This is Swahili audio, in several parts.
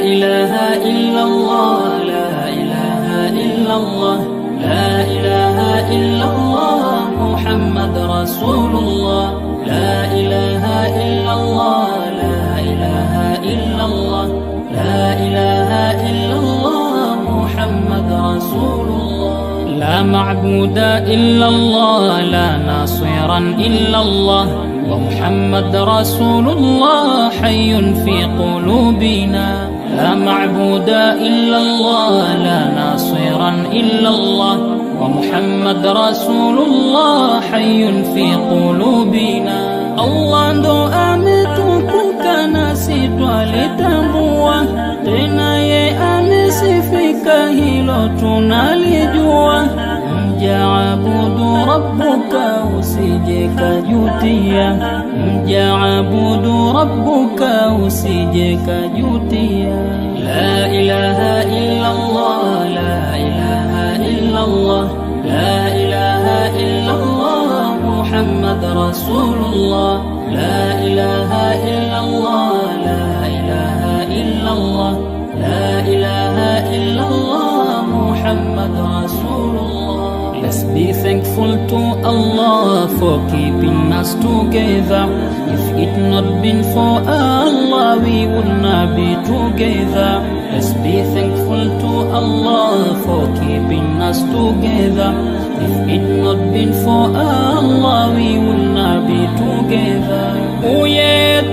إله إلا الله لا إله إلا الله لا إله إلا الله محمد رسول الله لا إله إلا الله لا إله إلا الله لا إله إلا الله محمد رسول الله لا معبود إلا الله لا ناصرا إلا الله ومحمد رسول الله حي في قلوبنا لا معبود إلا الله لا ناصرا إلا الله ومحمد رسول الله حي في قلوبنا الله ndo ametukuka nasi twalitambua tena ye amesifika hilo tunalijua mjaabudu rabbuka usije kajutia mjaabudu rabbuka usije kajutia la ilaha illa Allah la ilaha illa Allah la ilaha illa Allah محمد رسول الله لا إله إلا الله لا إله إلا الله لا إله إلا الله محمد رسول الله Let's be thankful to Allah for keeping us together. If it not been for Allah, we would not be together. Let's be thankful to Allah for keeping us together. If it not been for Allah, we would not be together.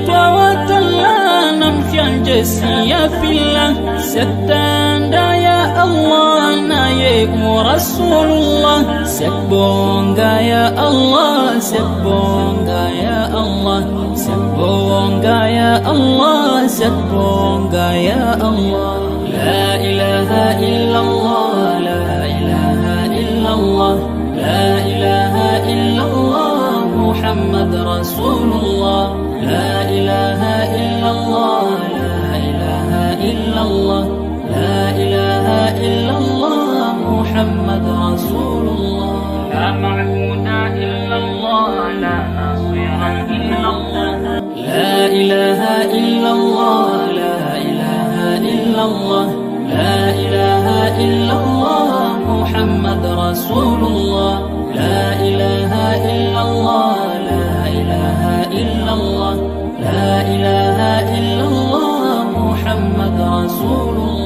Uyetwawatala namfianjesi ya fila setanda ya Allah na yegu Rasulullah sebonga ya Allah sebonga ya Allah sebonga ya Allah sebonga ya Allah la ilaha illallah la ilaha illallah la ilaha illallah Muhammad Rasulullah la ilaha illallah la ilaha illallah la ilaha illallah Muhammad Rasulullah la ma'buda illallah la nasira illallah la ilaha illallah la ilaha illallah la ilaha illallah Muhammad Rasulullah la ilaha illallah la ilaha illallah la ilaha illallah Muhammad Rasulullah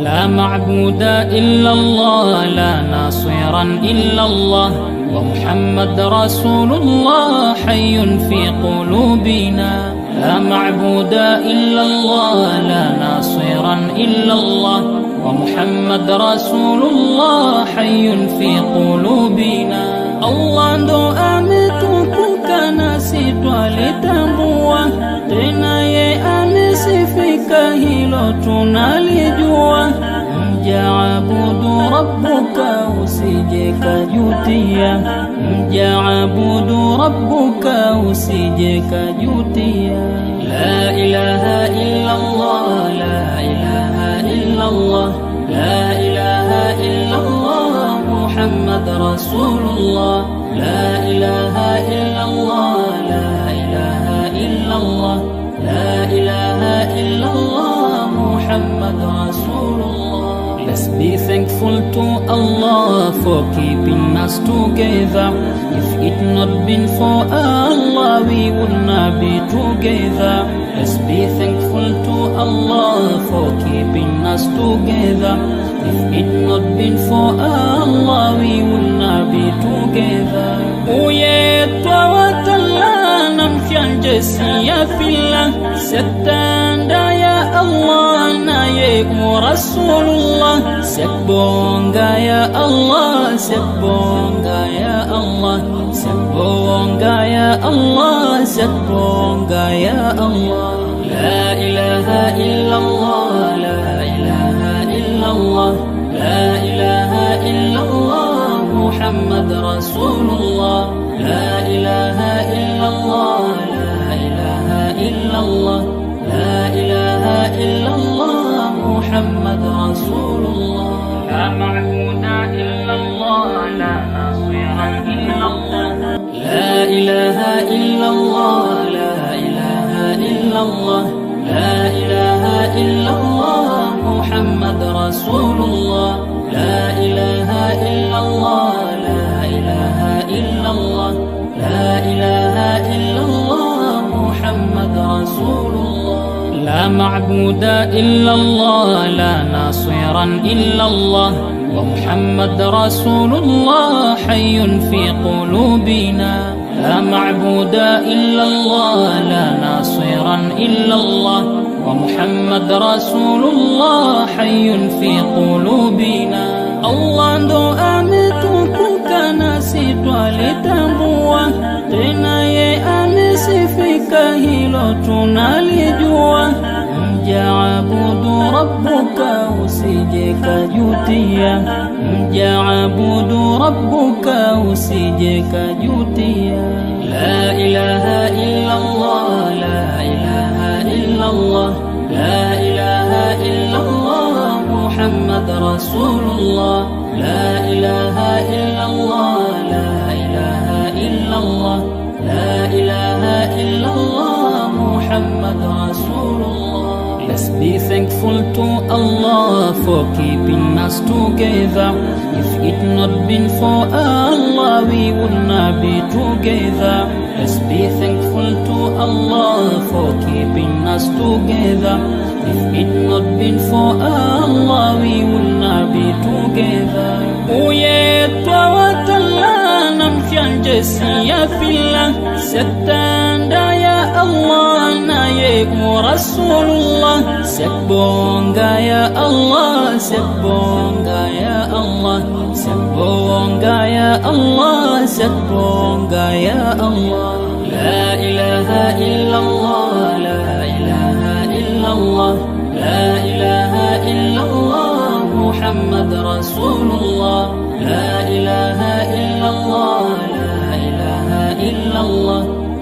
لا معبود إلا الله لا ناصرا إلا الله ومحمد رسول الله حي في قلوبنا لا معبود إلا الله لا ناصرا إلا الله ومحمد رسول الله حي في قلوبنا الله ndo ametukuka nasi twalitambua tena ye amesifika hilo tunalijua mjaabudu rabbuka usije kajutia mjaabudu rabbuka usije kajutia la ilaha illa Allah la ilaha illa Allah la ilaha illa Allah Muhammad Rasulullah la ilaha illa Allah la ilaha illa Allah la ilaha illa Allah Muhammad Rasulullah Let's be thankful to Allah for keeping us together. If it not been for Allah, we would not be together. Let's be thankful to Allah for keeping us together. If it not been for Allah, we would not be together. Uyetwawatala namfianjesi ya fila setanda ya Allah na yegu Rasulullah sebonga ya Allah sebonga ya Allah sebonga ya Allah sebonga ya Allah la ilaha illallah la ilaha illallah la ilaha illallah Muhammad Rasulullah la ilaha illallah la ilaha illallah la ilaha illallah Muhammad Rasulullah la ma'buda illallah la nasira illallah la ilaha illallah la ilaha illallah la ilaha illallah رسول الله لا إله إلا الله لا إله إلا الله لا إله إلا الله محمد رسول الله لا معبود إلا الله لا ناصرا إلا الله ومحمد رسول الله حي في قلوبنا لا معبود إلا الله لا ناصرا إلا الله ومحمد رسول الله حي في قلوبنا الله ndo ametukuka nasi twalitambua tena ye amesifika hilo tunalijua mjaabudu rabbuka usije kajutia mjaabudu rabbuka usije kajutia la ilaha illa Allah la ilaha illa Allah la ilaha illa Allah محمد رسول الله لا إله إلا الله لا إله إلا الله لا إله إلا الله محمد رسول الله Let's be thankful to Allah for keeping us together. If it not been for Allah, we would not be together. Let's be thankful to Allah for keeping us together. If it not been for Allah, we would not be together. Uye twawatala namfianjesi ya fila setanda ya Allah na ye Rasulullah sebonga ya Allah sebonga ya Allah sebonga ya Allah sebonga ya Allah la ilaha illallah la ilaha illallah la ilaha illallah Muhammad Rasulullah la ilaha illallah la ilaha illallah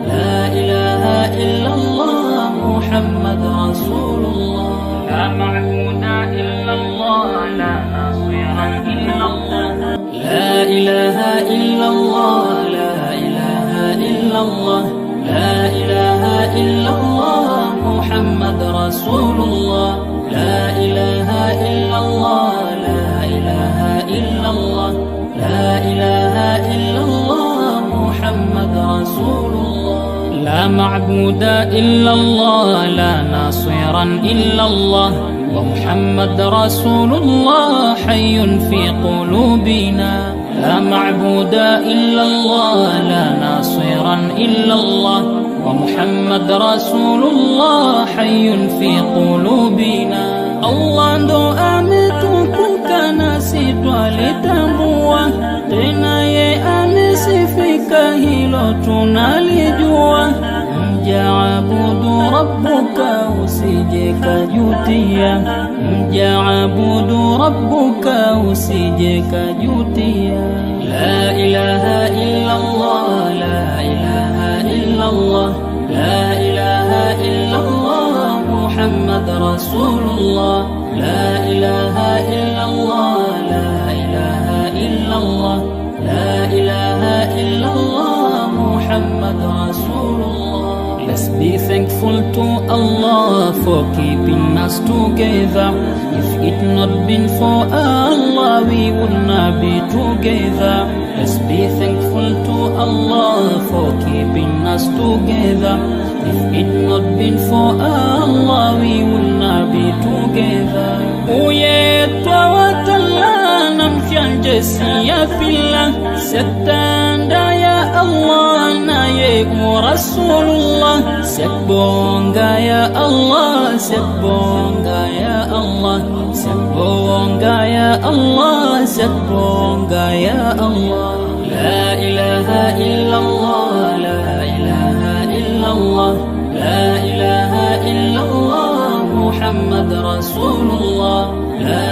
la ilaha illallah Muhammad Rasulullah la ma'buda illallah la nasira illallah la ilaha illallah la ilaha illallah la ilaha illallah Muhammad Rasulullah la ilaha illallah la ilaha illallah la ilaha illallah Muhammad Rasulullah لا معبود إلا الله لا ناصرا إلا الله ومحمد رسول الله حي في قلوبنا لا معبود إلا الله لا ناصرا إلا الله ومحمد رسول الله حي في قلوبنا الله ndo ametukuka nasi twalitambua tena ye amesifika hilo tunalijua mjaabudu rabbuka usije kajutia mjaabudu rabbuka usije kajutia la ilaha illa Allah la ilaha illa Allah la ilaha illa Allah Muhammad Rasulullah la ilaha illa Allah la ilaha illa Allah la ilaha illa Allah Muhammad Rasulullah Let's be thankful to Allah for keeping us together. If it not been for Allah, we would not be together. Let's be thankful to Allah for keeping us together. If it not been for Allah, we would not be together. Uye twawatala namfianjesi ya fila setanda ya Allah na ye Rasulullah sebonga ya Allah sebonga ya Allah sebonga ya Allah sebonga ya Allah la ilaha illallah la ilaha illallah la ilaha illallah Muhammad Rasulullah la